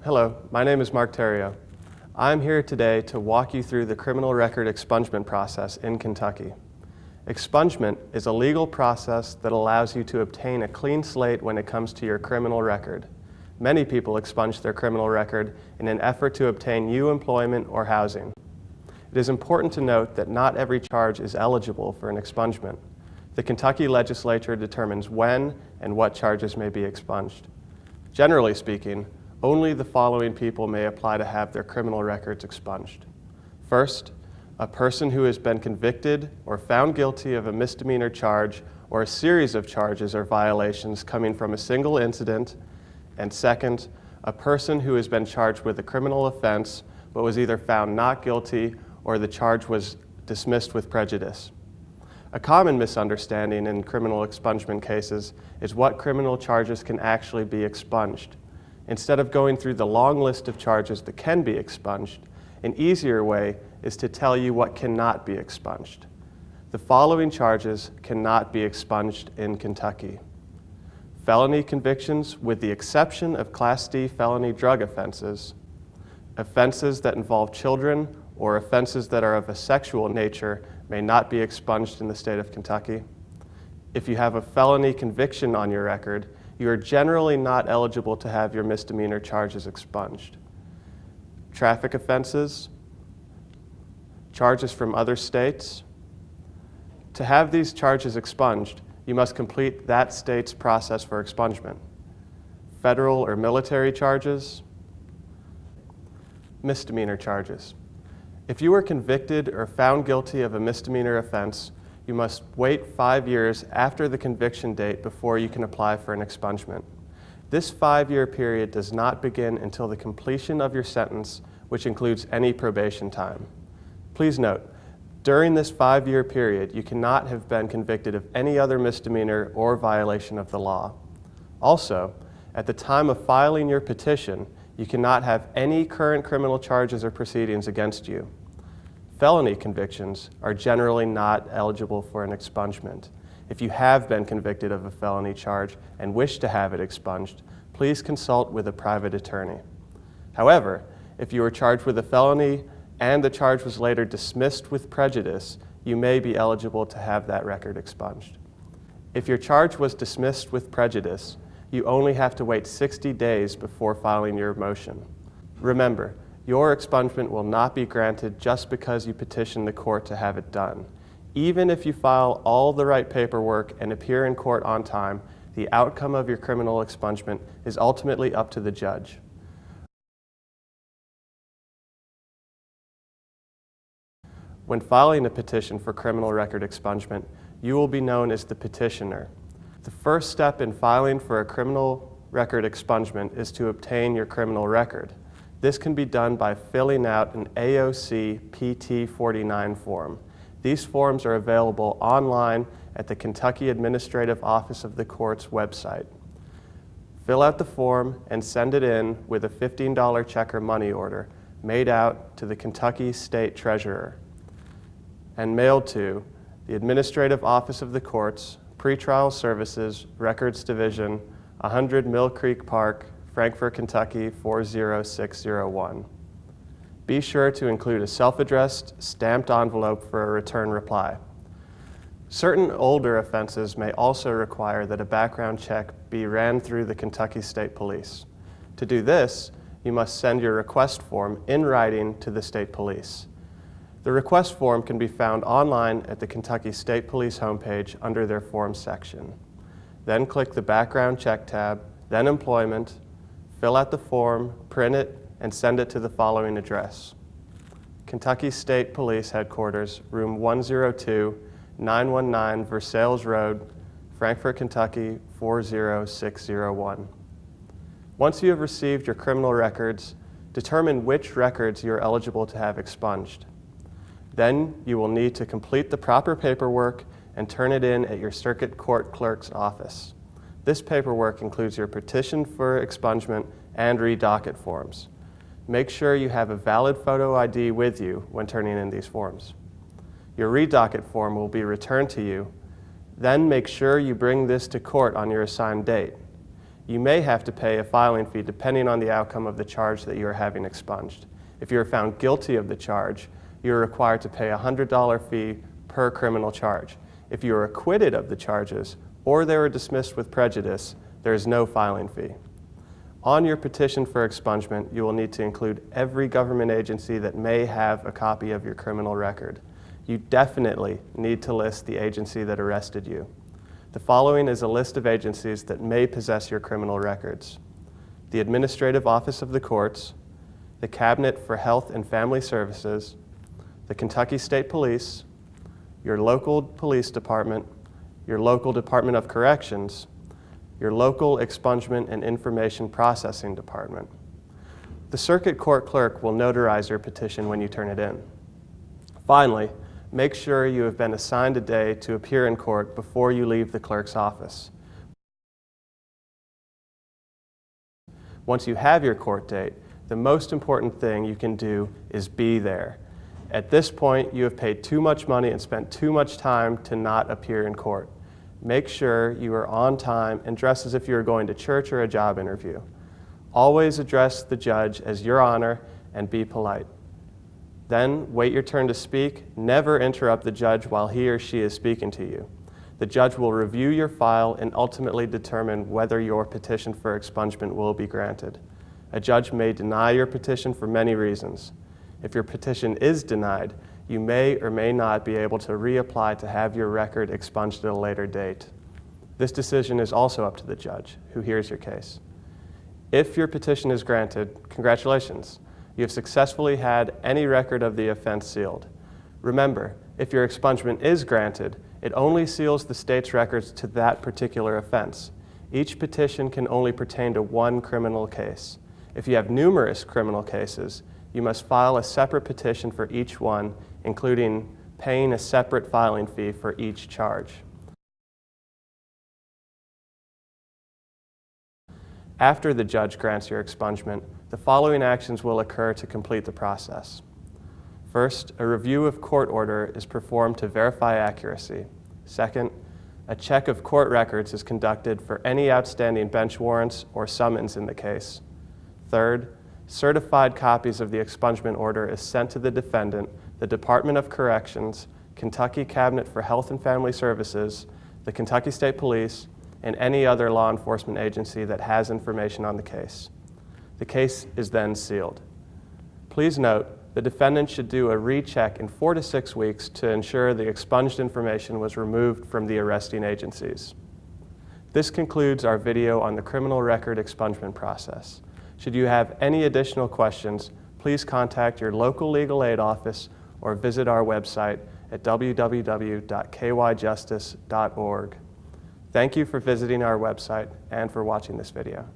Hello, my name is Mark Terrio. I'm here today to walk you through the criminal record expungement process in Kentucky. Expungement is a legal process that allows you to obtain a clean slate when it comes to your criminal record. Many people expunge their criminal record in an effort to obtain new employment or housing. It is important to note that not every charge is eligible for an expungement. The Kentucky legislature determines when and what charges may be expunged. Generally speaking, only the following people may apply to have their criminal records expunged. First, a person who has been convicted or found guilty of a misdemeanor charge or a series of charges or violations coming from a single incident. And second, a person who has been charged with a criminal offense but was either found not guilty or the charge was dismissed with prejudice. A common misunderstanding in criminal expungement cases is what criminal charges can actually be expunged. Instead of going through the long list of charges that can be expunged, an easier way is to tell you what cannot be expunged. The following charges cannot be expunged in Kentucky: felony convictions with the exception of Class D felony drug offenses, offenses that involve children, or offenses that are of a sexual nature may not be expunged in the state of Kentucky. If you have a felony conviction on your record, you are generally not eligible to have your misdemeanor charges expunged. Traffic offenses, charges from other states. To have these charges expunged, you must complete that state's process for expungement. Federal or military charges, misdemeanor charges. If you were convicted or found guilty of a misdemeanor offense, you must wait 5 years after the conviction date before you can apply for an expungement. This 5-year period does not begin until the completion of your sentence, which includes any probation time. Please note, during this 5-year period, you cannot have been convicted of any other misdemeanor or violation of the law. Also, at the time of filing your petition, you cannot have any current criminal charges or proceedings against you. Felony convictions are generally not eligible for an expungement. If you have been convicted of a felony charge and wish to have it expunged, please consult with a private attorney. However, if you were charged with a felony and the charge was later dismissed with prejudice, you may be eligible to have that record expunged. If your charge was dismissed with prejudice, you only have to wait 60 days before filing your motion. Remember, your expungement will not be granted just because you petition the court to have it done. Even if you file all the right paperwork and appear in court on time, the outcome of your criminal expungement is ultimately up to the judge. When filing a petition for criminal record expungement, you will be known as the petitioner. The first step in filing for a criminal record expungement is to obtain your criminal record. This can be done by filling out an AOC PT-49 form. These forms are available online at the Kentucky Administrative Office of the Court's website. Fill out the form and send it in with a $15 check or money order made out to the Kentucky State Treasurer and mailed to the Administrative Office of the Courts, Pretrial Services, Records Division, 100 Mill Creek Park, Frankfort, Kentucky 40601. Be sure to include a self-addressed, stamped envelope for a return reply. Certain older offenses may also require that a background check be ran through the Kentucky State Police. To do this, you must send your request form in writing to the State Police. The request form can be found online at the Kentucky State Police homepage under their Forms section. Then click the Background Check tab, then Employment, fill out the form, print it, and send it to the following address: Kentucky State Police Headquarters, Room 102, 919 Versailles Road, Frankfort, Kentucky 40601. Once you have received your criminal records, determine which records you are eligible to have expunged. Then you will need to complete the proper paperwork and turn it in at your circuit court clerk's office. This paperwork includes your petition for expungement and redocket forms. Make sure you have a valid photo ID with you when turning in these forms. Your redocket form will be returned to you. Then make sure you bring this to court on your assigned date. You may have to pay a filing fee depending on the outcome of the charge that you are having expunged. If you are found guilty of the charge, you are required to pay a $100 fee per criminal charge. If you are acquitted of the charges or they were dismissed with prejudice, there is no filing fee. On your petition for expungement, you will need to include every government agency that may have a copy of your criminal record. You definitely need to list the agency that arrested you. The following is a list of agencies that may possess your criminal records: the Administrative Office of the Courts, the Cabinet for Health and Family Services, the Kentucky State Police, your local police department, your local Department of Corrections, your local Expungement and Information Processing Department. The Circuit Court Clerk will notarize your petition when you turn it in. Finally, make sure you have been assigned a day to appear in court before you leave the clerk's office. Once you have your court date, the most important thing you can do is be there. At this point, you have paid too much money and spent too much time to not appear in court. Make sure you are on time and dress as if you are going to church or a job interview. Always address the judge as Your Honor and be polite. Then wait your turn to speak. Never interrupt the judge while he or she is speaking to you. The judge will review your file and ultimately determine whether your petition for expungement will be granted. A judge may deny your petition for many reasons. If your petition is denied, you may or may not be able to reapply to have your record expunged at a later date. This decision is also up to the judge, who hears your case. If your petition is granted, congratulations. You have successfully had any record of the offense sealed. Remember, if your expungement is granted, it only seals the state's records to that particular offense. Each petition can only pertain to one criminal case. If you have numerous criminal cases, you must file a separate petition for each one, including paying a separate filing fee for each charge. After the judge grants your expungement, the following actions will occur to complete the process. First, a review of court order is performed to verify accuracy. Second, a check of court records is conducted for any outstanding bench warrants or summons in the case. Third, certified copies of the expungement order is sent to the defendant, the Department of Corrections, Kentucky Cabinet for Health and Family Services, the Kentucky State Police, and any other law enforcement agency that has information on the case. The case is then sealed. Please note, the defendant should do a recheck in 4 to 6 weeks to ensure the expunged information was removed from the arresting agencies. This concludes our video on the criminal record expungement process. Should you have any additional questions, please contact your local legal aid office or visit our website at www.kyjustice.org. Thank you for visiting our website and for watching this video.